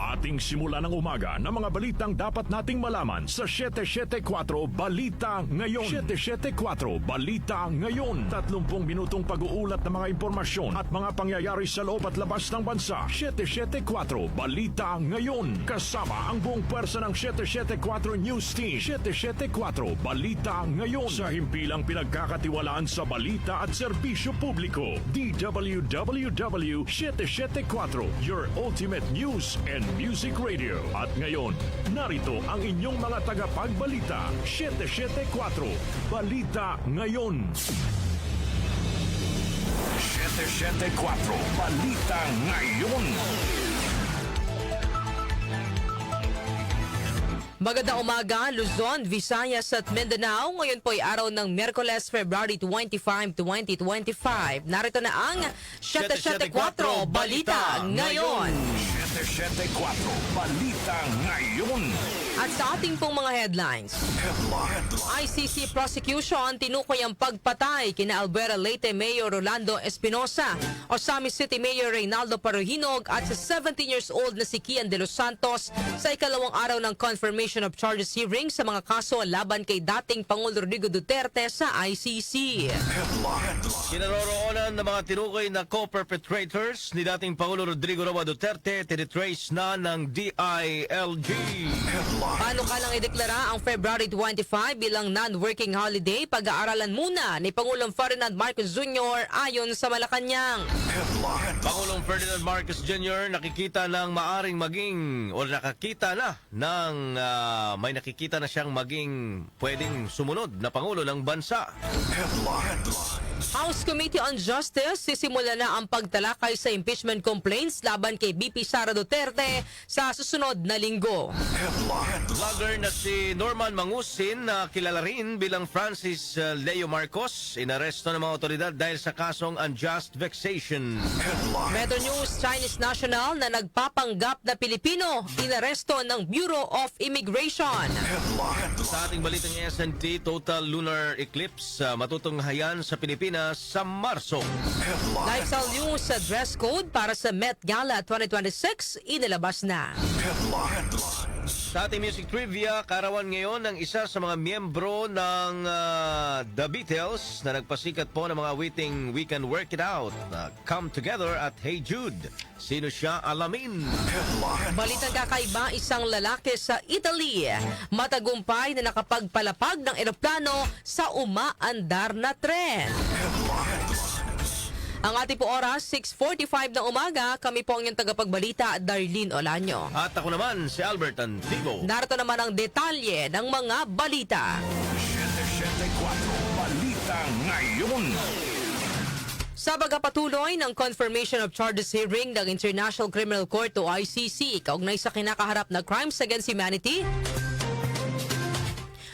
Ating simula ng umaga ng mga balitang dapat nating malaman sa 774 Balita Ngayon. 774 Balita Ngayon. 30 minutong pag-uulat ng mga impormasyon at mga pangyayari sa loob at labas ng bansa. 774 Balita Ngayon. Kasama ang buong pwersa ng 774 News Team. 774 Balita Ngayon. Sa himpilang pinagkakatiwalaan sa balita at serbisyo publiko. DWWW 774, your ultimate news and music radio. At ngayon, narito ang inyong mga tagapagbalita. 774 Balita Ngayon. 774 Balita Ngayon. Magandang umaga, Luzon, Visayas at Mindanao. Ngayon po ay araw ng Miyerkules, February 25, 2025. Narito na ang 774 Balita Ngayon. 774 Balita Ngayon. At sa ating pong mga headlines, ICC prosecution tinukoy ang pagpatay kina Albuera Leyte Mayor Rolando Espinosa, Osamis City Mayor Reynaldo Paruhinog at sa 17 years old na si Kian de los Santos sa ikalawang araw ng confirmation of charges hearing sa mga kaso laban kay dating Pangulo Rodrigo Duterte sa ICC. Kinaroroonan ng mga tinukoy na co-perpetrators ni dating Pangulo Rodrigo Roa Duterte tinitrace na ng DILG. Paano kalang ideklara ang February 25 bilang non-working holiday? Pag-aaralan muna ni Pangulong Ferdinand Marcos Jr. ayon sa Malacanang. Pangulong Ferdinand Marcos Jr. nakikita ng maaring maging o nakakita na ng may nakikita na siyang maging pwedeng sumunod na Pangulo ng bansa. House Committee on Justice sisimula na ang pagtalakay sa impeachment complaints laban kay BP Sara Duterte sa susunod na linggo. Vlogger na si Norman Mangusin na kilala rin bilang Francis Leo Marcos inaresto ng mga otoridad dahil sa kasong unjust vexation. Metro News, Chinese national na nagpapanggap na Pilipino inaresto ng Bureau of Immigration. Sa ating balitang SNT, total lunar eclipse matutunghayan sa Pilipinas sa Marso. Lifestyle News, sa dress code para sa Met Gala 2026 inilabas na. Sa ating music trivia, karawan ngayon ng isa sa mga miyembro ng The Beatles na nagpasikat po ng mga awiting We Can Work It Out, Come Together at Hey Jude. Sino siya? Alamin. Balitang kakaiba, isang lalaki sa Italy matagumpay na nakapagpalapag ng eroplano sa umaandar na tren. Ang ating po oras, 6:45 ng umaga. Kami po ang inyong tagapagbalita, Darlene Olanyo. At ako naman, si Albert Antigo. Narito naman ang detalye ng mga balita. 774 Balita Ngayon. Sa pagpapatuloy ng confirmation of charges hearing ng International Criminal Court o ICC, kaugnay sa kinakaharap na crimes against humanity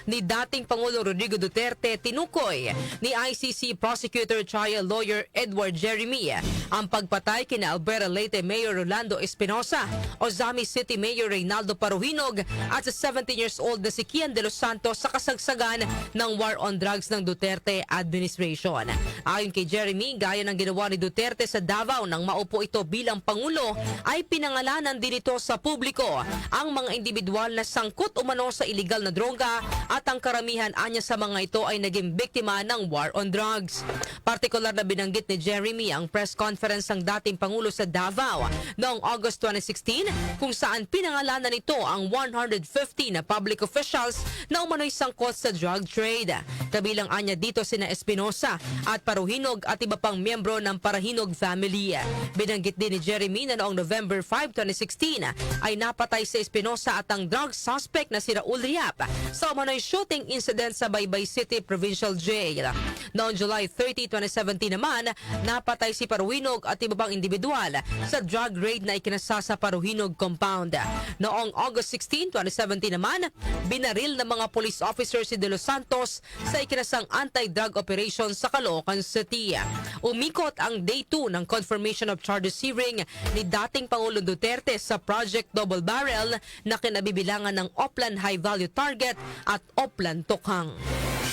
ni dating Pangulo Rodrigo Duterte, tinukoy ni ICC Prosecutor Trial Lawyer Edward Jeremy ang pagpatay kina Albuera Leyte Mayor Rolando Espinosa, Osamis City Mayor Reynaldo Paruhinog at sa 17 years old na si Kian de los Santos sa kasagsagan ng war on drugs ng Duterte administration. Ayon kay Jeremy, gaya ng ginawa ni Duterte sa Davao nang maupo ito bilang Pangulo, ay pinangalanan din ito sa publiko ang mga individual na sangkot umano sa iligal na droga at ang karamihan anya sa mga ito ay naging biktima ng war on drugs. Partikular na binanggit ni Jeremy ang press conference ng dating Pangulo sa Davao noong August 2016 kung saan pinangalanan nito ang 150 na public officials na umano'y sangkot sa drug trade. Kabilang anya dito sina Espinosa at Paruhinog at iba pang miyembro ng Parahinog family. Binanggit din ni Jeremy na noong November 5, 2016 ay napatay si Espinosa at ang drug suspect na si Raul Riap sa umano'y shooting incident sa Baybay City Provincial Jail. Noong July 30, 2017 naman, napatay si Paruhinog at iba pang individual sa drug raid na ikinasa sa Paruhinog compound. Noong August 16, 2017 naman, binaril ng mga police officers si De Los Santos sa ikinasang anti-drug operation sa Caloocan City. Umikot ang Day 2 ng confirmation of charges hearing ni dating Pangulo Duterte sa Project Double Barrel na kinabibilangan ng Oplan High Value Target at Oplan Tokhang.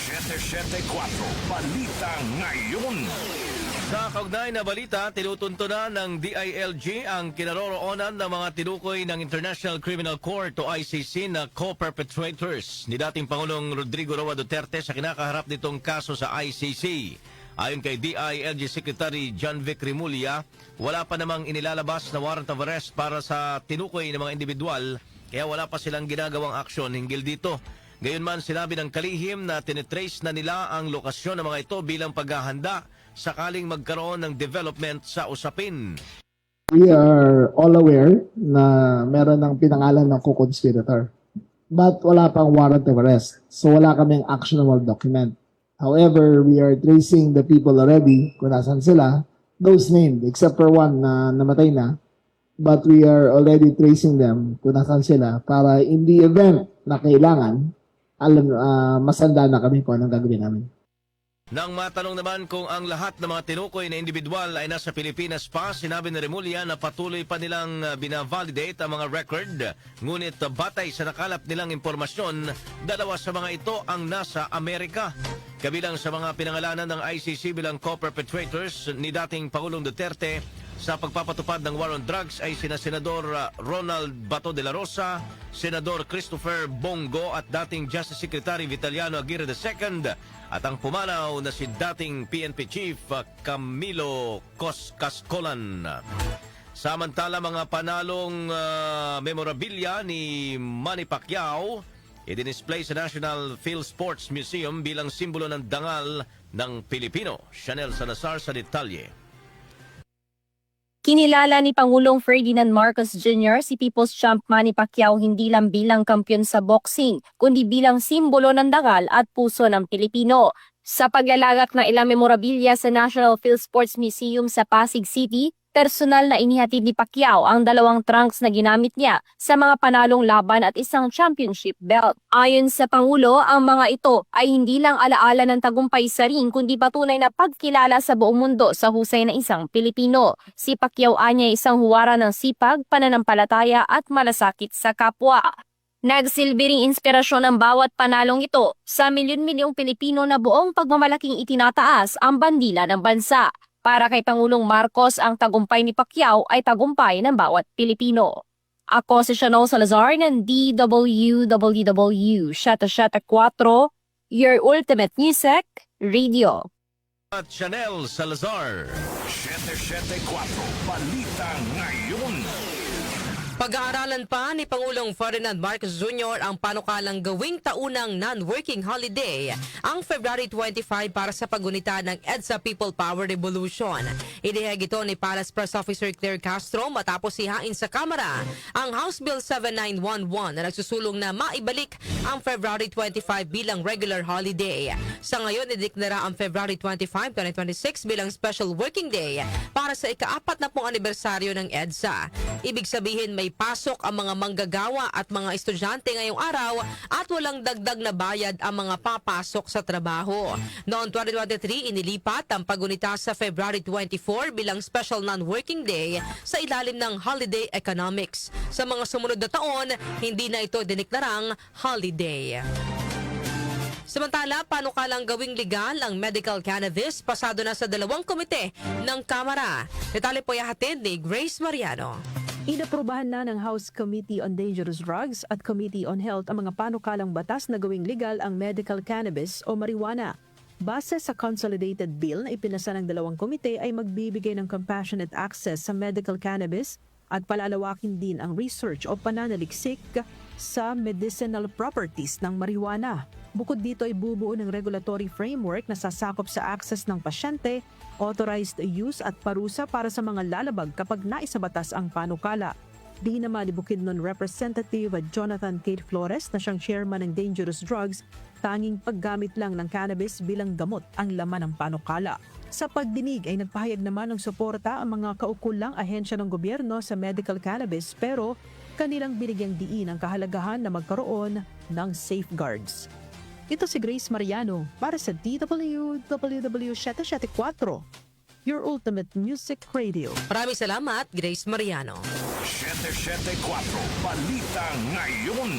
774 Balita Ngayon. Sa kaugnay na balita, tinutuntunan ng DILG ang kinaroroonan ng mga tinukoy ng International Criminal Court o ICC na co-perpetrators ni dating Pangulong Rodrigo Roa Duterte sa kinakaharap nitong kaso sa ICC. Ayon kay DILG Secretary John Vic Rimulya, wala pa namang inilalabas na warrant of arrest para sa tinukoy ng mga individual, kaya wala pa silang ginagawang aksyon hinggil dito. Gayunman, sinabi ng kalihim na tinitrace na nila ang lokasyon ng mga ito bilang paghahanda sakaling magkaroon ng development sa usapin. We are all aware na meron ng pinangalan ng co-conspirator. But wala pang warrant of arrest. So wala kaming actionable document. However, we are tracing the people already, kung nasan sila, those named, except for one na namatay na. But we are already tracing them kung nasan sila para in the event na kailangan, masanda na kami kung anong gagawin namin. Nang matanong naman kung ang lahat ng mga tinukoy na individual ay nasa Pilipinas pa, sinabi ni Rimulya na patuloy pa nilang binavalidate ang mga record. Ngunit batay sa nakalap nilang impormasyon, dalawa sa mga ito ang nasa Amerika. Kabilang sa mga pinangalanan ng ICC bilang co-perpetrators ni dating Pangulong Duterte sa pagpapatupad ng war on drugs ay sina Senador Ronald Bato de la Rosa, Senador Christopher Bongo at dating Justice Secretary Vitaliano Aguirre II at ang pumanaw na si dating PNP Chief Camilo Cascolan. Samantala, mga panalong memorabilia ni Manny Pacquiao i-display sa National Field Sports Museum bilang simbolo ng dangal ng Pilipino. Chanel Salazar sa detalye. Kinilala ni Pangulong Ferdinand Marcos Jr. si People's Champ Manny Pacquiao hindi lang bilang kampiyon sa boxing, kundi bilang simbolo ng dangal at puso ng Pilipino. Sa paglalagak ng ilang memorabilia sa National Field Sports Museum sa Pasig City, personal na inihatid ni Pacquiao ang 2 trunks na ginamit niya sa mga panalong laban at isang championship belt. Ayon sa Pangulo, ang mga ito ay hindi lang alaala ng tagumpay sa ring kundi patunay na pagkilala sa buong mundo sa husay na isang Pilipino. Si Pacquiao anya isang huwara ng sipag, pananampalataya at malasakit sa kapwa. Nagsilbing inspirasyon ang bawat panalong ito sa milyon-milyong Pilipino na buong pagmamalaking itinataas ang bandila ng bansa. Para kay Pangulong Marcos, ang tagumpay ni Pacquiao ay tagumpay ng bawat Pilipino. Ako si Chanel Salazar ng DWWW 774, your ultimate music radio. At Chanel Salazar. 774 Balita Ngayon. Pag-aaralan pa ni Pangulong Ferdinand Marcos Jr. ang panukalang gawing taunang non-working holiday ang February 25 para sa pagunita ng EDSA People Power Revolution. Inihag ito ni Palace Press Officer Claire Castro matapos ihain sa Kamara ang House Bill 7911 na nagsusulong na maibalik ang February 25 bilang regular holiday. Sa ngayon, ideklara ang February 25, 2026 bilang special working day para sa ika-40 anibersaryo ng EDSA. Ibig sabihin may pasok ang mga manggagawa at mga estudyante ngayong araw at walang dagdag na bayad ang mga papasok sa trabaho. Noong 2023, inilipat ang pagunita sa February 24 bilang special non-working day sa ilalim ng holiday economics. Sa mga sumunod na taon, hindi na ito diniklarang holiday. Samantala, panukalang gawing legal ang medical cannabis pasado na sa 2 komite ng Kamara. Detalye po ihahatid ni Grace Mariano. Inaprubahan na ng House Committee on Dangerous Drugs at Committee on Health ang mga panukalang batas na gawing legal ang medical cannabis o marijuana. Base sa consolidated bill na ipinasa ng 2 komite ay magbibigay ng compassionate access sa medical cannabis at palalawakin din ang research o pananaliksik sa medicinal properties ng marijuana. Bukod dito ay bubuo ng regulatory framework na sasakop sa access ng pasyente, authorized use at parusa para sa mga lalabag kapag naisabatas ang panukala. Di naman ibukid nun Representative Jonathan Kate Flores na siyang chairman ng Dangerous Drugs, tanging paggamit lang ng cannabis bilang gamot ang laman ng panukala. Sa pagdinig ay nagpahayag naman ng suporta ang mga kaukulang ahensya ng gobyerno sa medical cannabis pero kanilang binigyang diin ang kahalagahan na magkaroon ng safeguards. Ito si Grace Mariano para sa DWWW 774, your ultimate music radio. Maraming salamat, Grace Mariano. 774 Balita Ngayon.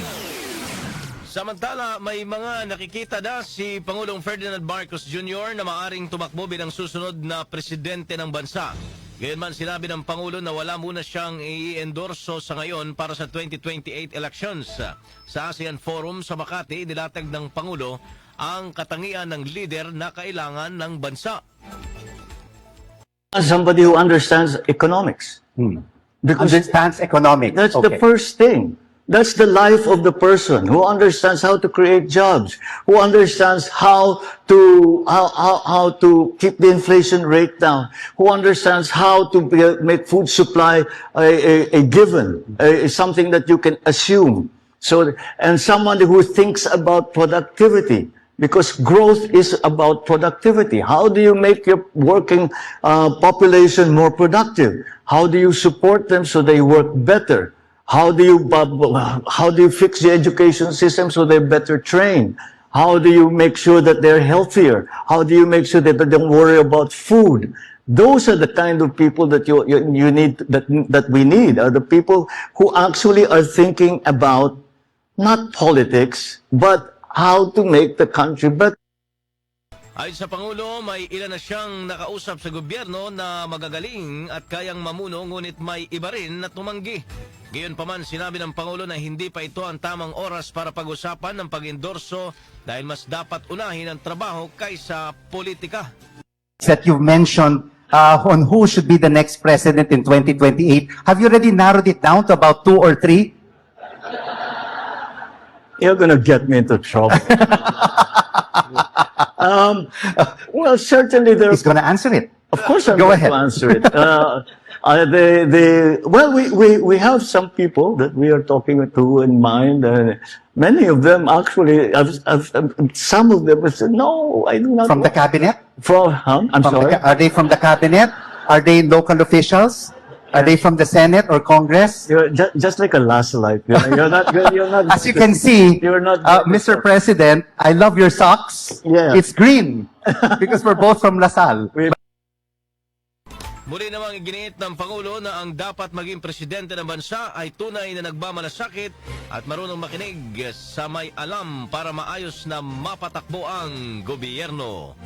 Samantala, may mga nakikita na si Pangulong Ferdinand Marcos Jr. na maaring tumakbo bilang susunod na presidente ng bansa. Gayunman sinabi ng Pangulo na wala muna siyang i-endorso sa ngayon para sa 2028 elections. Sa ASEAN Forum sa Makati, nilatag ng Pangulo ang katangian ng leader na kailangan ng bansa. Somebody who understands economics. Because Understands economics. that's the Okay. first thing. That's the life of the person who understands how to create jobs, who understands how to keep the inflation rate down, who understands how to make food supply a given, something that you can assume. So, and someone who thinks about productivity. Because growth is about productivity. How do you make your working population more productive? How do you support them so they work better? How do you fix the education system so they're better trained? How do you make sure that they're healthier? How do you make sure that they don't worry about food? Those are the kind of people that you need, that we need, are the people who actually are thinking about not politics, but how to make the country better. Ayon sa Pangulo, may ilan na siyang nakausap sa gobyerno na magagaling at kayang mamuno, ngunit may iba rin na tumanggi. Gayunpaman, sinabi ng Pangulo na hindi pa ito ang tamang oras para pag-usapan ng pag-endorso dahil mas dapat unahin ang trabaho kaysa politika. That you've mentioned on who should be the next president in 2028. Have you already narrowed it down to about 2 or 3? You're gonna get me into trouble. Well, certainly there. He's going to answer it. Of course, I'm Go going ahead. to answer it. We have some people that we are talking to in mind. Many of them actually, some of them have said, "No, I do not." From the cabinet? I'm sorry. Are they from the cabinet? Are they local officials? Are they from the Senate or Congress? You're just like a last light. You're not. You're not. As you can see, You're not. Mr. President, I love your socks. Yeah. It's green because we're both from Lasal. Muli namang iginiit ng Pangulo na ang dapat maging presidente ng bansa ay tunay na nagmamalasakit at marunong makinig sa may alam para maayos na mapatakbo ang gobyerno.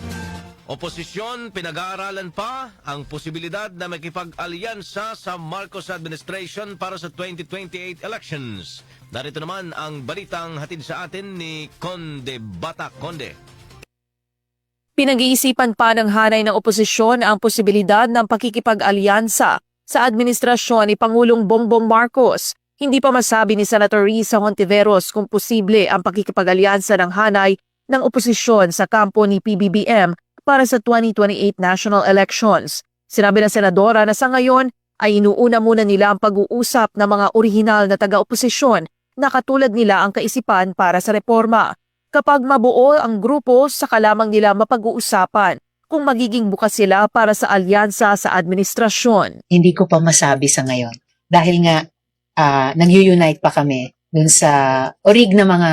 Oposisyon, pinag-aaralan pa ang posibilidad na makipag-alyansa sa Marcos administration para sa 2028 elections. Narito naman ang balitang hatid sa atin ni Conde Batak. Conde. Pinag-iisipan pa ng hanay ng oposisyon ang posibilidad ng pakikipag-alyansa sa administrasyon ni Pangulong Bongbong Marcos. Hindi pa masabi ni Senator Risa Hontiveros kung posible ang pakikipag-alyansa ng hanay ng oposisyon sa kampo ni PBBM para sa 2028 national elections. Sinabi ng senadora na sa ngayon ay inuuna muna nila ang pag-uusap ng mga orihinal na taga-oposisyon na katulad nila ang kaisipan para sa reforma. Kapag mabuo ang grupo, saka lamang nila mapag-uusapan kung magiging bukas sila para sa alyansa sa administrasyon. Hindi ko pa masabi sa ngayon. Dahil nga, nag-unite pa kami dun sa orig na mga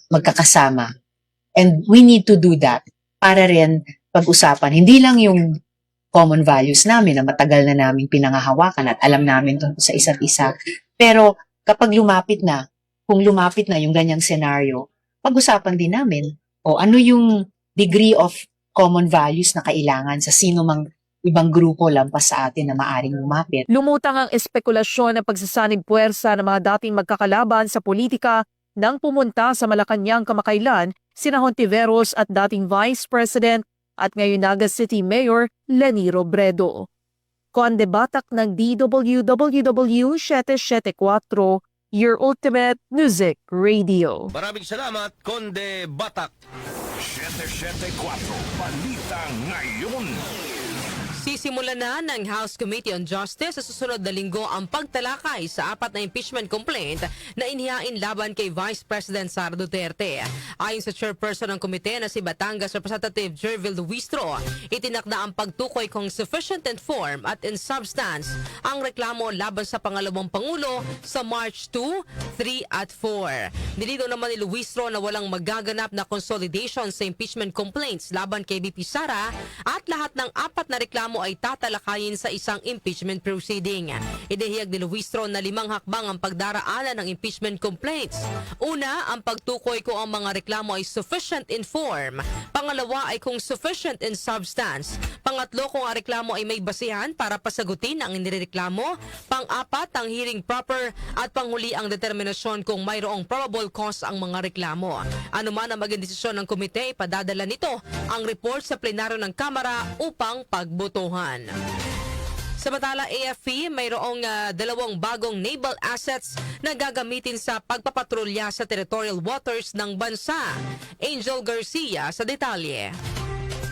magkakasama. And we need to do that para rin pag-usapan. Hindi lang yung common values namin na matagal na namin pinangahawakan at alam namin tungkol sa isa't isa. Pero kapag kung lumapit na yung ganyang senaryo, pag-usapan din namin o ano yung degree of common values na kailangan sa sino mang ibang grupo lampas sa atin na maaring lumapit. Lumutang ang espekulasyon ng pagsasanib puwersa ng mga dating magkakalaban sa politika nang pumunta sa Malacanang kamakailan sina Hontiveros at dating Vice President at ngayon Naga City Mayor Leni Robredo. Conde Batak ng DWWW 774, your ultimate music radio. Maraming salamat, Conde Batak. 774 Balita Ngayon. Sisimulan na ng House Committee on Justice sa susunod na linggo ang pagtalakay sa 4 na impeachment complaint na inihain laban kay Vice President Sara Duterte. Ayon sa chairperson ng komite na si Batangas Representative Jervil Luistro, itinakda ang pagtukoy kung sufficient in form at in substance ang reklamo laban sa pangalawang Pangulo sa March 2, 3 at 4. Nilinaw naman ni Luistro na walang magaganap na consolidation sa impeachment complaints laban kay BP Sara at lahat ng 4 na reklamo ay tatalakayin sa isang impeachment proceeding. Idehiyag ni Luistro na 5 hakbang ang pagdaraanan ng impeachment complaints. Una, ang pagtukoy kung ang mga reklamo ay sufficient in form. Pangalawa ay kung sufficient in substance. Pangatlo, kung ang reklamo ay may basihan para pasagutin ang inireklamo. Pang-apat, ang hearing proper. At panghuli, ang determinasyon kung mayroong probable cause ang mga reklamo. Ano man ang maging desisyon ng komite, ipadadala nito ang report sa plenaryo ng Kamara upang pagbotohan. Samantala, AFP, mayroong 2 bagong naval assets na gagamitin sa pagpapatrolya sa territorial waters ng bansa. Angel Garcia sa detalye.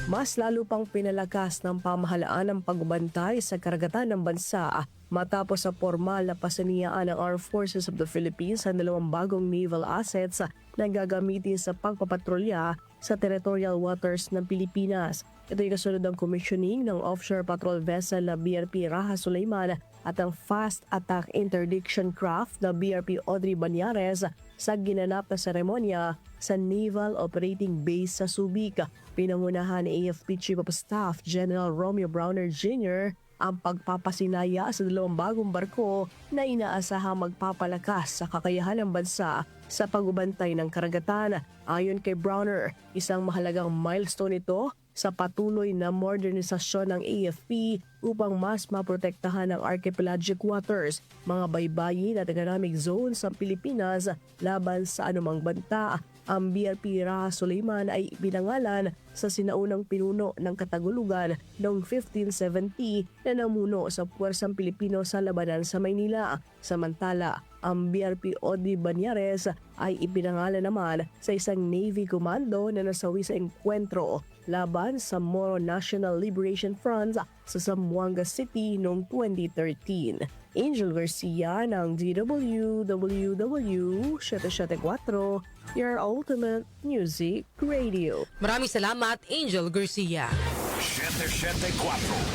Mas lalo pang pinalakas ng pamahalaan ang pagbantay sa karagatan ng bansa matapos sa formal na pasaniyaan ng Armed Forces of the Philippines ang 2 bagong naval assets na gagamitin sa pagpapatrolya sa territorial waters ng Pilipinas. Ito ay kasunod ng commissioning ng offshore patrol vessel na BRP Raha Sulaiman at ang fast attack interdiction craft na BRP Audrey Banyares sa ginanap na seremonya sa Naval Operating Base sa Subic. Pinangunahan ni AFP Chief of Staff General Romeo Browner Jr. ang pagpapasinaya sa 2 bagong barko na inaasahang magpapalakas sa kakayahan ng bansa sa pagbabantay ng karagatan. Ayon kay Browner, isang mahalagang milestone ito sa patuloy na modernisasyon ng AFP upang mas maprotektahan ang archipelagic waters, mga baybayin at economic zones sa Pilipinas laban sa anumang banta. Ang BRP Raha Sulaiman ay pinangalan sa sinaunang pinuno ng Katagulugan noong 1570 na namuno sa Puwersang Pilipino sa labanan sa Maynila. Samantala, ang BRP Audrey Banyares ay ipinangalan naman sa isang Navy Commando na nasawi sa engkwentro laban sa Moro National Liberation Front sa Zamboanga City noong 2013. Angel Garcia ng DWWW 774, your ultimate music radio. Maraming salamat, Angel Garcia. 774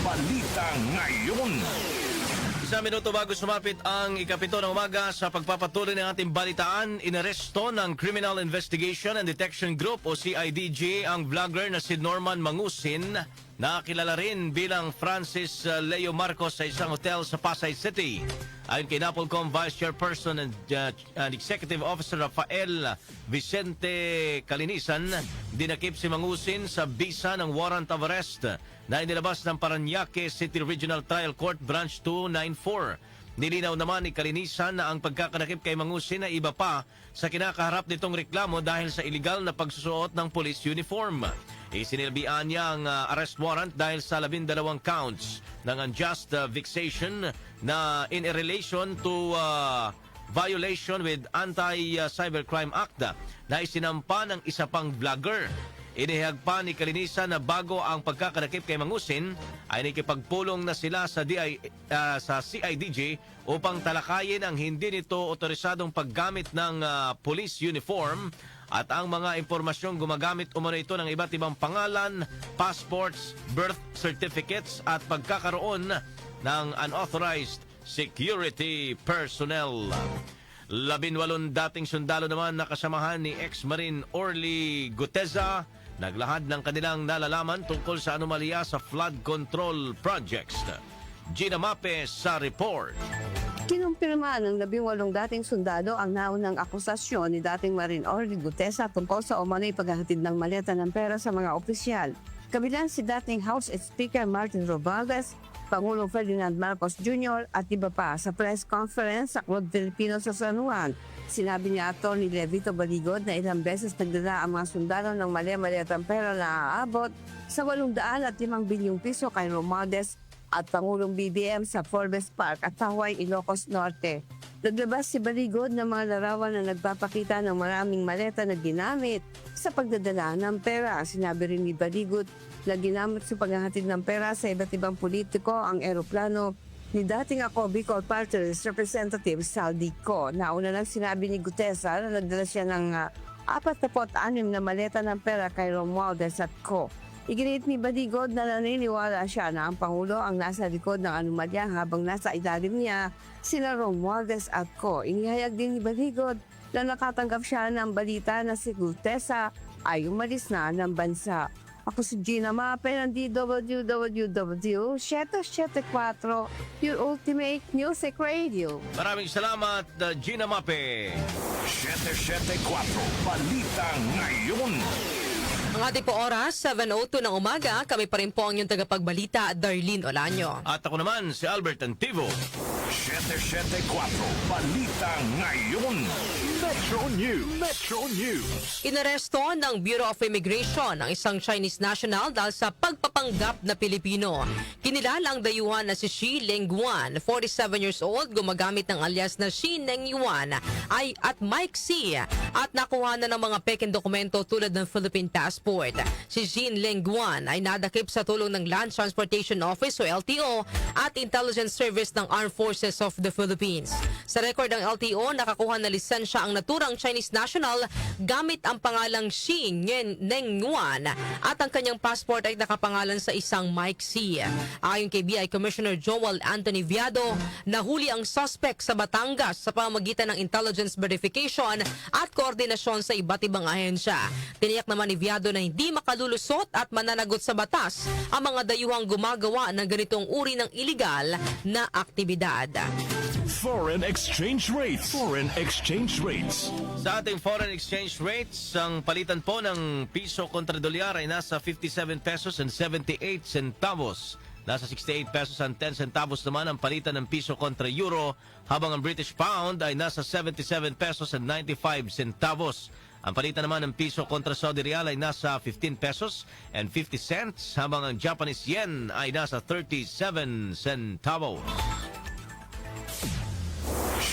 Balita Ngayon. 1 minuto bago sumapit ang ikapito ng umaga sa pagpapatuloy ng ating balitaan, inaresto ng Criminal Investigation and Detection Group o CIDG ang vlogger na si Norman Mangusin na kilala rin bilang Francis Leo Marcos sa isang hotel sa Pasay City. Ayon kay Napolcom Vice Chairperson and Executive Officer Rafael Vicente Calinisan, dinakip si Mangusin sa bisa ng warrant of arrest na inilabas ng Parañaque City Regional Trial Court Branch 294. Nilinaw naman ni Calinisan na ang pagkakanakip kay Mangusin ay iba pa sa kinakaharap nitong reklamo dahil sa illegal na pagsusuot ng police uniform. Isinilbihan niya ang arrest warrant dahil sa 12 counts ng unjust vexation na in relation to violation with Anti-Cybercrime Act na isinampa ng isa pang vlogger. Inihag pa ni Calinisan na bago ang pagkakanakip kay Mangusin ay nakipagpulong na sila sa CIDG upang talakayin ang hindi nito otorisadong paggamit ng police uniform at ang mga impormasyong gumagamit umano ito ng iba't ibang pangalan, passports, birth certificates at pagkakaroon ng unauthorized security personnel. 18 dating sundalo naman na kasamahan ni ex-Marine Orly Guteza naglahad ng kanilang nalalaman tungkol sa anomalya sa flood control projects. Gina Mape sa report. Kinumpirma ng 18 dating sundalo ang naunang akusasyon ni dating Marine Orly Guteza tungkol sa umano'y paghahatid ng maleta ng pera sa mga opisyal. Kabilang si dating House Speaker Martin Romualdez, Pangulong Ferdinand Marcos Jr. at iba pa sa press conference sa Club Filipino sa San Juan. Sinabi niya Atty. Levito Baligod na ilang beses nagdala ang mga sundalo ng mali-maliatang pera na aabot sa 805 bilyong piso kay Romualdez at Pangulong BBM sa Forbes Park at Hawaii, Ilocos Norte. Naglabas si Baligod ng mga larawan na nagpapakita ng maraming maleta na ginamit sa pagdadala ng pera. Sinabi rin ni Baligod na ginamit sa paghahatid ng pera sa iba't ibang politiko ang eroplano ni dating ako Bicol Party List Representative Saldi Co. Nauna lang sinabi ni Guteza na nagdala siya ng 46 na maleta ng pera kay Romualdez at Co. Iginit ni Badigod na naniniwala siya na ang Pangulo ang nasa likod ng anomalya habang nasa ilalim niya sina Romualdez at Co. Inihayag din ni Badigod na nakatanggap siya ng balita na si Gutesa ay umalis na ng bansa. Ako si Gina Mape ng DWWW 774, your ultimate music radio. Maraming salamat, Gina Mape. 774 Balita Ngayon. Ang ating po oras, 7:02 ng umaga. Kami pa rin po ang inyong tagapagbalita, Darlene Olanyo. At ako naman, si Albert Antivo. 774 Balita Ngayon. Metro News. Metro News. Inaresto ng Bureau of Immigration ang isang Chinese national dahil sa pagpapanggap na Pilipino. Kinilala ang dayuhan na si Shi Lingguan, 47 years old, gumagamit ng alias na Shi Nengyuan at Mike C. At nakuha na ng mga peking dokumento tulad ng Philippine passport. Si Jean Lingguan ay nadakip sa tulong ng Land Transportation Office o LTO at Intelligence Service ng Armed Forces of the Philippines. Sa record ng LTO, nakakuha na lisensya ang naturang Chinese national gamit ang pangalang Shi Nengyuan at ang kanyang passport ay nakapangalan sa isang Mike C. Ayon kay BI Commissioner Joel Anthony Viado, nahuli ang suspect sa Batangas sa pamamagitan ng intelligence verification at koordinasyon sa iba't ibang ahensya. Tiniyak naman ni Viado na hindi makalulusot at mananagot sa batas ang mga dayuhang gumagawa ng ganitong uri ng iligal na aktibidad. Foreign exchange rates. Foreign exchange rates. Sa ating foreign exchange rates, ang palitan po ng piso kontra dolyar ay nasa 57 pesos and 78 centavos. Nasa 68 pesos and 10 centavos naman ang palitan ng piso kontra euro, habang ang British pound ay nasa 77 pesos and 95 centavos. Ang palitan naman ng piso kontra Saudi Real ay nasa 15 pesos and 50 cents, habang ang Japanese yen ay nasa 37 centavos.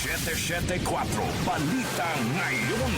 774 Balita Ngayon.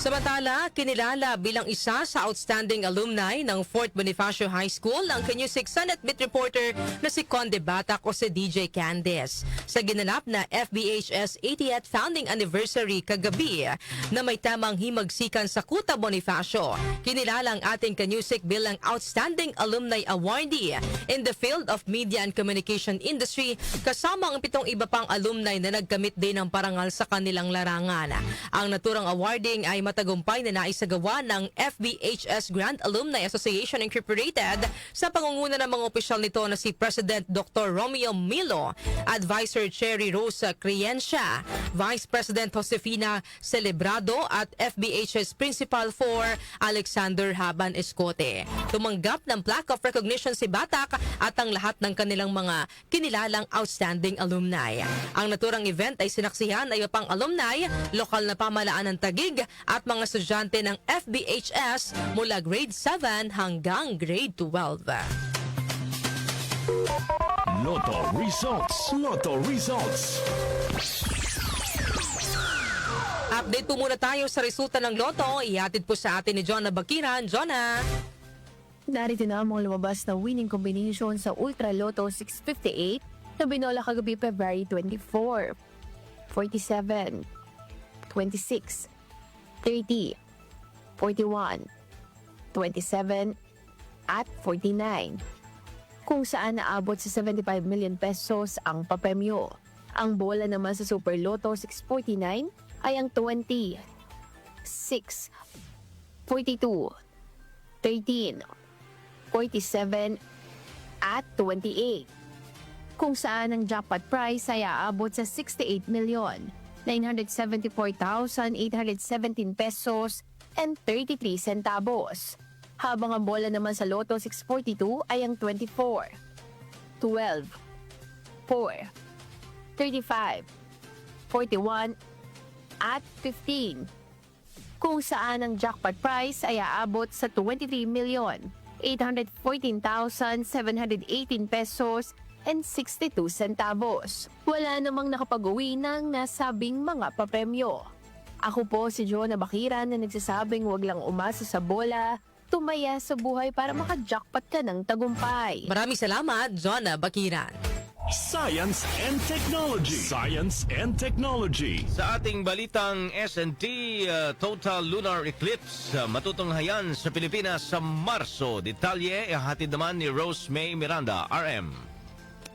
Samantala, kinilala bilang isa sa outstanding alumni ng Fort Bonifacio High School ang Kanyusik Senate Beat reporter na si Conde Batak o si DJ Candice. Sa ginanap na FBHS 80th Founding Anniversary kagabi na may tamang himagsikan sa Kuta Bonifacio, kinilala ang ating Kanyusik bilang Outstanding Alumni Awardee in the field of media and communication industry, kasama ang 7 iba pang alumni na nagkamit din ng parangal sa kanilang larangan. Ang naturang awarding ay matagumpay na naisagawa ng FBHS Grand Alumni Association Incorporated sa pangunguna ng mga opisyal nito na si President Dr. Romeo Milo, Advisor Cherry Rosa Criencia, Vice President Josefina Celebrado at FBHS Principal 4 Alexander Haban Escote. Tumanggap ng plaque of recognition si Batak at ang lahat ng kanilang mga kinilalang outstanding alumni. Ang naturang event ay sinaksihan ay pang alumni, lokal na pamalaan ng Taguig at mga estudyante ng FBHS mula grade 7 hanggang grade 12. Lotto results. Lotto results. Update po muna tayo sa resulta ng Lotto. Ihatid po sa atin ni Jonah Bakiran. Jonah! Narito na ang mga lumabas na winning combination sa Ultra Lotto 658 na binola kagabi February 24, 47, 26, 30, 41, 27, at 49. Kung saan naabot sa 75 million pesos ang papremyo. Ang bola naman sa Super Lotto 649 ay ang 20, 6, 42, 13, 47, at 28. Kung saan ang jackpot prize ay aabot sa 68,974,817 pesos and 33 centavos. Habang ang bola naman sa Lotto 642 ay ang 24, 12, 4, 35, 41, at 15. Kung saan ang jackpot prize ay aabot sa 23,814,718 pesos and 62 centavos. Wala namang nakapag-uwi ng nasabing mga papremyo. Ako po si Jonah Bakiran na nagsasabing wag lang umasa sa bola, tumaya sa buhay para maka-jackpot ka ng tagumpay. Maraming salamat, Jonah Bakiran. Science and Technology. Science and Technology. Sa ating balitang S&T, total lunar eclipse matutunghayan sa Pilipinas sa Marso. Detalye hatid naman ni Rose May Miranda, RM.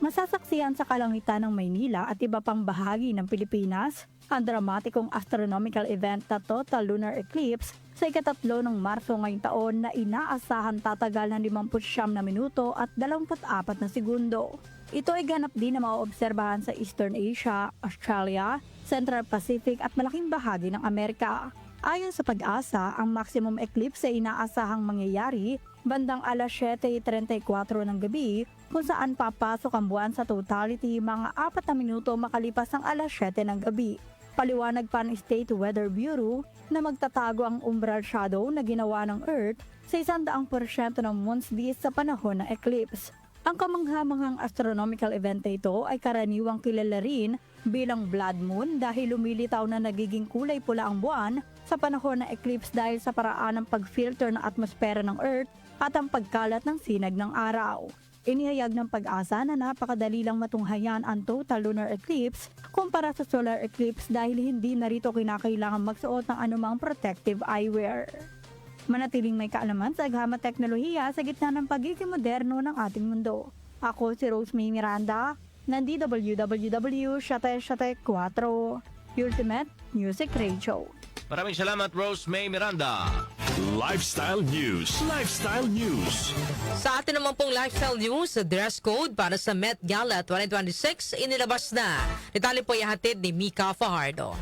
Masasaksihan sa kalangitan ng Maynila at iba pang bahagi ng Pilipinas ang dramatikong astronomical event na total lunar eclipse sa ika-3 ng Marso ngayong taon na inaasahan tatagal ng 59 na minuto at 24 na segundo. Ito ay ganap din na maoobserbahan sa Eastern Asia, Australia, Central Pacific at malaking bahagi ng Amerika. Ayon sa Pag-asa, ang maximum eclipse ay inaasahang mangyayari bandang alas 7:34 ng gabi kung saan papasok ang buwan sa totality mga 4 na minuto makalipas ang alas 7 ng gabi. Paliwanag pa ng State Weather Bureau na magtatago ang umbral shadow na ginawa ng Earth sa 100% ng moon's disk sa panahon ng eclipse. Ang kamanghamanghang astronomical event na ito ay karaniwang kilala rin bilang blood moon dahil lumilitaw na nagiging kulay pula ang buwan sa panahon ng eclipse dahil sa paraan ng pag-filter ng atmosfera ng Earth at ang pagkalat ng sinag ng araw. Inihayag ng Pag-asa na napakadali lang matunghayan ang total lunar eclipse kumpara sa solar eclipse dahil hindi narito kinakailangan magsuot ng anumang protective eyewear. Manatiling may kaalaman sa agham at teknolohiya sa gitna ng pagiging moderno ng ating mundo. Ako si Rose May Miranda, ng DWWW 774, Ultimate Music Radio. Maraming salamat, Rose May Miranda. Lifestyle News. Lifestyle News. Sa atin naman pong lifestyle news, dress code para sa Met Gala 2026 inilabas na. Detalye po ihatid ni Mika Fajardo.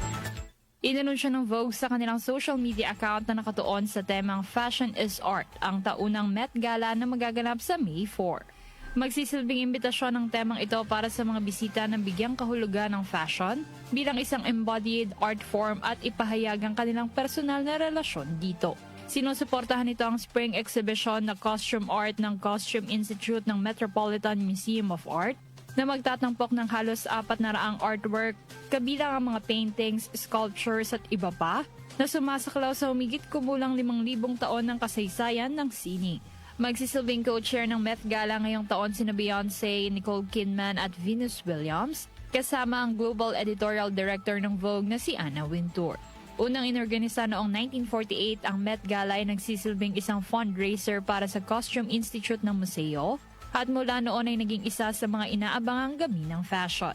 Inanunsyo ng Vogue sa kanilang social media account na nakatuon sa temang Fashion is Art, ang taunang Met Gala na magaganap sa May 4. Magsisilbing imbitasyon ng temang ito para sa mga bisita ng bigyang kahulugan ng fashion bilang isang embodied art form at ipahayag ang kanilang personal na relasyon dito. Sinusuportahan nito ang spring exhibition na costume art ng Costume Institute ng Metropolitan Museum of Art na magtatampok ng halos 400 artwork, kabilang ang mga paintings, sculptures at iba pa na sumasaklaw sa humigit kumulang 5,000 taon ng kasaysayan ng sini. Magsisilbing co-chair ng Met Gala ngayong taon sina Beyoncé, Nicole Kidman at Venus Williams, kasama ang Global Editorial Director ng Vogue na si Anna Wintour. Unang inorganisa noong 1948, ang Met Gala ay nagsisilbing isang fundraiser para sa Costume Institute ng museo at mula noon ay naging isa sa mga inaabangang gami ng fashion.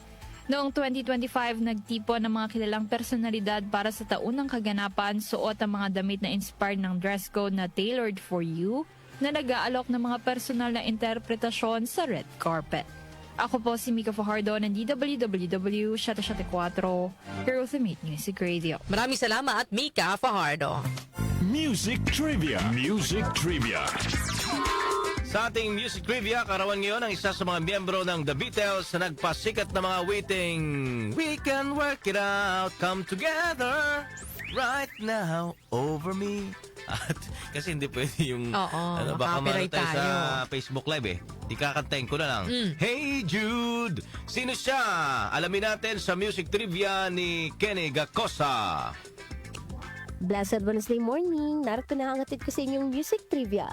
Noong 2025, nagtipon ng mga kilalang personalidad para sa taunang kaganapan, suot ang mga damit na inspired ng dress code na Tailored for You, na nag-aalok ng mga personal na interpretasyon sa red carpet. Ako po si Mika Fajardo ng DWWW 774, your Ultimate Music Radio. Maraming salamat, Mika Fajardo. Music Trivia. Music Trivia. Sa ating Music Trivia, karawan ngayon ang isa sa mga miyembro ng The Beatles na nagpasikat na mga waiting We Can Work It Out, Come Together Right Now Over Me. At kasi hindi pwede yung baka copyright tayo tayo sa Facebook Live eh. Di kakantayin ko na lang. Hey Jude! Sino siya? Alamin natin sa Music Trivia ni Kenny Gacosa. Blessed Wednesday morning! Narito na ang atid ko sa inyong Music Trivia.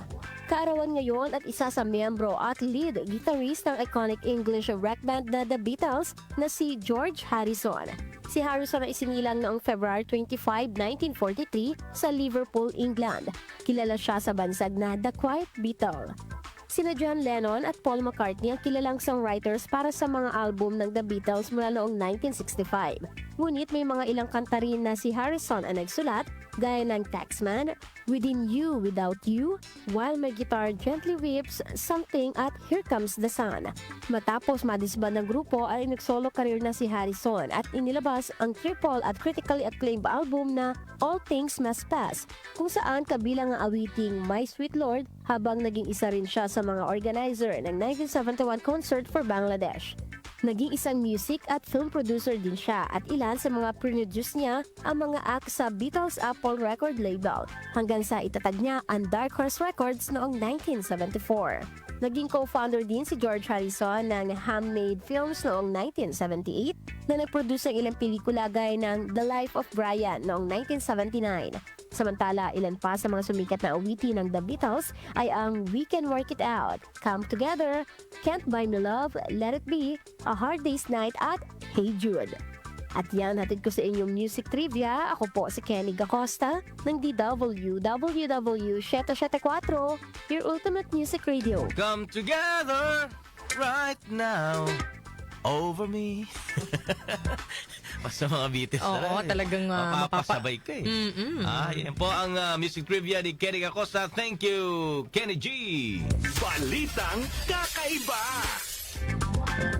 Kaarawan ngayon at isa sa miyembro at lead guitarist ng iconic English rock band na The Beatles na si George Harrison. Si Harrison ay isinilang noong February 25, 1943 sa Liverpool, England. Kilala siya sa bansag na The Quiet Beatle. Sina John Lennon at Paul McCartney ang kilalang songwriters para sa mga album ng The Beatles mula noong 1965. Ngunit may mga ilang kanta rin na si Harrison ang nagsulat, gaya ng Taxman, Within You, Without You, While My Guitar Gently Weeps, Something at Here Comes the Sun. Matapos madisband ng grupo ay nagsolo career na si Harrison at inilabas ang triple at critically acclaimed album na All Things Must Pass, kung saan kabilang ang awiting My Sweet Lord habang naging isa rin siya sa mga organizer ng 1971 concert for Bangladesh. Naging isang music at film producer din siya at ilan sa mga produce niya ang mga act sa Beatles Apple record label hanggang sa itatag niya ang Dark Horse Records noong 1974. Naging co-founder din si George Harrison ng Handmade Films noong 1978 na nag-produce ng ilang pelikula gaya ng The Life of Brian noong 1979. Samantala, ilan pa sa mga sumikat na awitin ng The Beatles ay ang We Can Work It Out, Come Together, Can't Buy Me Love, Let It Be, A Hard Day's Night at Hey Jude. At yan, hatid ko sa inyong music trivia. Ako po si Kenny Gacosta ng DWWW 774, your ultimate music radio. Come together right now over me. Basta mga Beatles na Oo, lang. talagang mapapasabay ka eh. Yan po ang music trivia ni Kenny Gacosta. Thank you, Kenny G. Balitang kakaiba.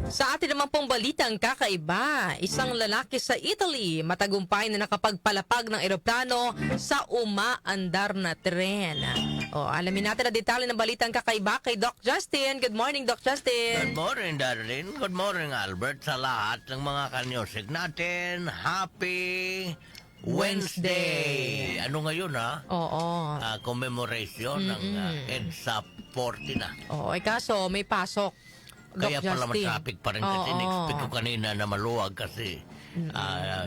Sa atin naman pong balitang kakaiba, isang lalaki sa Italy matagumpay na nakapagpalapag ng eroplano sa umaandar na tren. Alamin natin ang detalye ng balitang kakaiba kay Doc Justin. Good morning, Doc Justin. Good morning, Darlene. Good morning, Albert. Sa lahat ng mga kanyosik natin, happy Wednesday. Ano ngayon, ha? Oo. Commemoration ng EDSA 40 na. Oo, kaso may pasok. Kaya Doc pala Justin. matraffic pa rin kasi in-expect ko kanina na maluwag kasi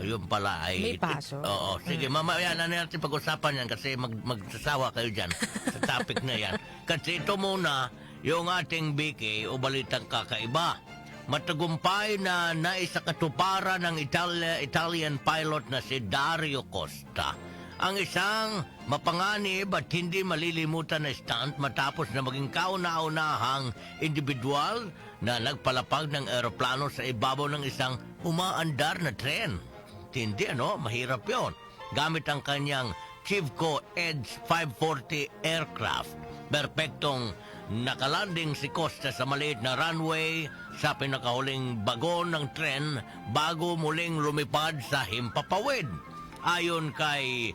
yun pala ay... May pasok. Oo, sige, mamaya na natin pag-usapan yan kasi magsasawa kayo dyan sa topic na yan. Kasi ito muna, yung ating BK o balitang kakaiba. Matagumpay na naisakatuparan ng Italian pilot na si Dario Costa. Ang isang mapanganib at hindi malilimutan na stunt matapos na maging kauna-unahang individual na nagpalapag ng eroplano sa ibabaw ng isang umaandar na tren. Hindi mahirap yon. Gamit ang kanyang Chivco Edge 540 aircraft. Perpektong nakalanding si Costa sa maliit na runway sa pinakahuling bagon ng tren bago muling lumipad sa himpapawid. Ayon kay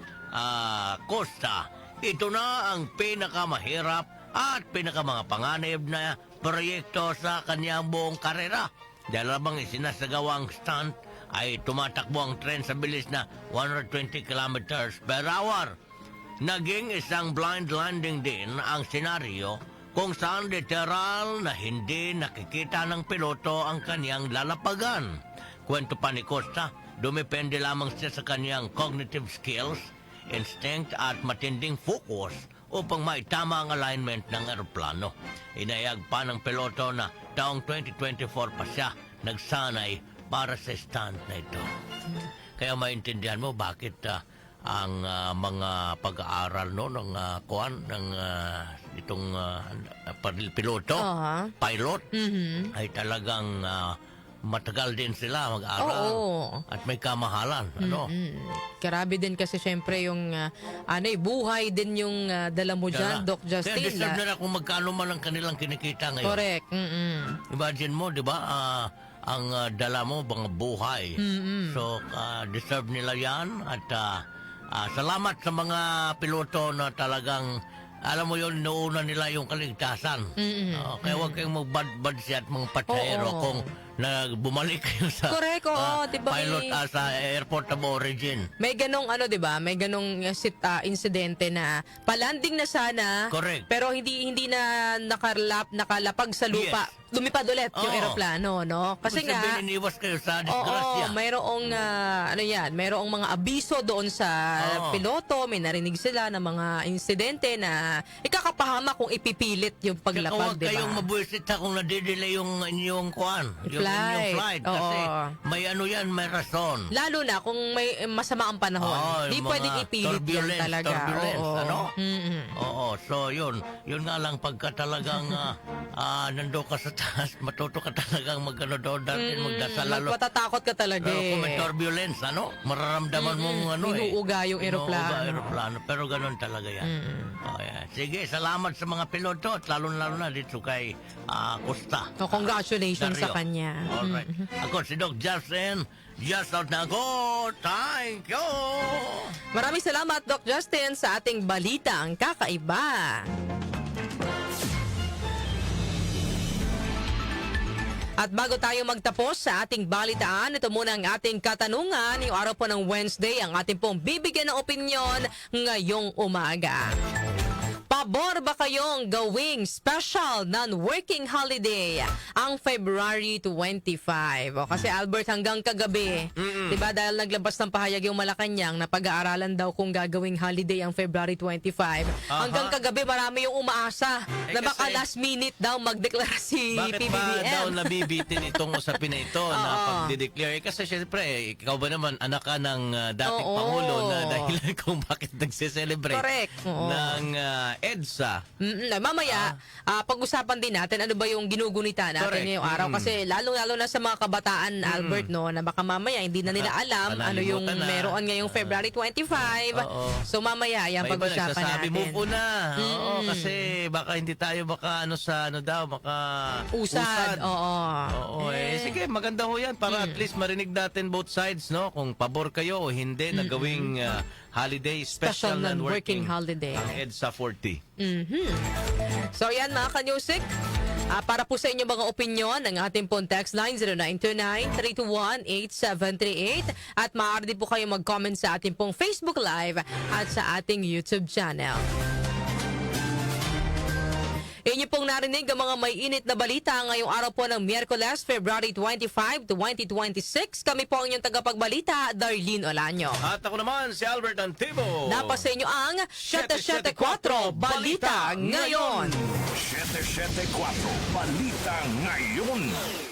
Costa, ito na ang pinakamahirap at pinakamanga panganib na proyekto sa kanyang buong karera. Dahil labang isinasagawang stunt ay tumatakbo ang tren sa bilis na 120 kilometers per hour. Naging isang blind landing din ang senaryo kung saan literal na hindi nakikita ng piloto ang kanyang lalapagan. Kwento pa ni Costa, dumepende lamang siya sa kanyang cognitive skills, instinct at matinding focus upang maitama ang alignment ng eroplano. Inayag pa ng piloto na taong 2024 pa siya nagsanay para sa stunt na ito. Kaya maintindihan mo bakit ang mga pag-aaral ng itong piloto, pilot, ay talagang matagal din sila mag-aral at may kamahalan. Grabe din kasi syempre yung buhay din yung dala mo dyan, Doc Justin. Kaya deserve nila kung magkano man ang kanilang kinikita ngayon. Correct. Imagine mo, di ba, ang dala mo, mga buhay. So, deserve nila yan at salamat sa mga piloto na talagang alam mo yun, noona nila yung kaligtasan. Kaya huwag kayong magbad-bad siya at mga pasahero kung bumalik kayo sa diba, pilot sa airport of origin. May ganong diba? May ganong insidente na palanding na sana. Correct. Pero hindi na nakalapag sa lupa. Yes. Lumipad ulit yung eroplano, no? Kasi nga iniwas kayo sa disgrasya. mayroong mayroong mga abiso doon sa piloto, may narinig sila ng mga insidente na ikakapahama kung ipipilit yung paglapag, Huwag diba? kayong mabuisit kung nadidelay yung inyong flight. Kasi may rason. Lalo na kung may masama ang panahon. Di pwedeng ipilit yun talaga. So yun nga lang pagka talagang nando ka sa taas, matuto ka talagang magdasal lalo. Magpatatakot ka talaga Pero kung may turbulence, mararamdaman mong Inuuga yung eroplano. Pero ganun talaga yan. Sige, salamat sa mga piloto at lalo na dito kay Costa. Congratulations sa kanya. Alright. Ako si Doc Justin. Just out na ako. Thank you. Maraming salamat, Doc Justin, sa ating balitang kakaiba. At bago tayo magtapos sa ating balitaan, ito muna ang ating katanungan. Yung araw po ng Wednesday, ang ating pong bibigyan ng opinyon ngayong umaga. Pabor ba kayong gawing special non-working holiday ang February 25? O kasi Albert, hanggang kagabi, diba, dahil naglabas ng pahayag yung Malacanang na pag-aaralan daw kung gagawing holiday ang February 25. Hanggang kagabi marami yung umaasa na baka last minute daw magdeklara si Bakit PBBM. ba daw nabibitin itong usapin na ito na pagdideclare? Kasi syempre, ikaw ba naman anak ka ng dating Pangulo na dahilan kung bakit nagse-celebrate ng EDSA. Mamaya, pag-usapan din natin ano ba yung ginugunita natin ngayong araw. Kasi lalo-lalo na sa mga kabataan, Albert, no, na baka mamaya hindi na nila alam ano yung meron ngayong February 25. So mamaya, yan pag-usapan natin. Move on na. Oo, kasi baka hindi tayo baka usad. Oo. Sige, maganda ho yan para at least marinig natin both sides, no? Kung pabor kayo o hindi na gawing holiday, special non-working holiday. Ang EDSA 40. So yan mga ka-music, para po sa inyo mga opinyon ng ating pong text line 0929-321-8738 at maaari din po kayo mag-comment sa ating pong Facebook Live at sa ating YouTube channel. Inyo pong narinig ang mga may init na balita ngayong araw po ng Miyerkules, February 25, 2026. Kami po ang inyong tagapagbalita, Darlene Olanyo. At ako naman, si Albert Antibo. Napasa inyo ang 774 Balita Ngayon. 774 Balita Ngayon.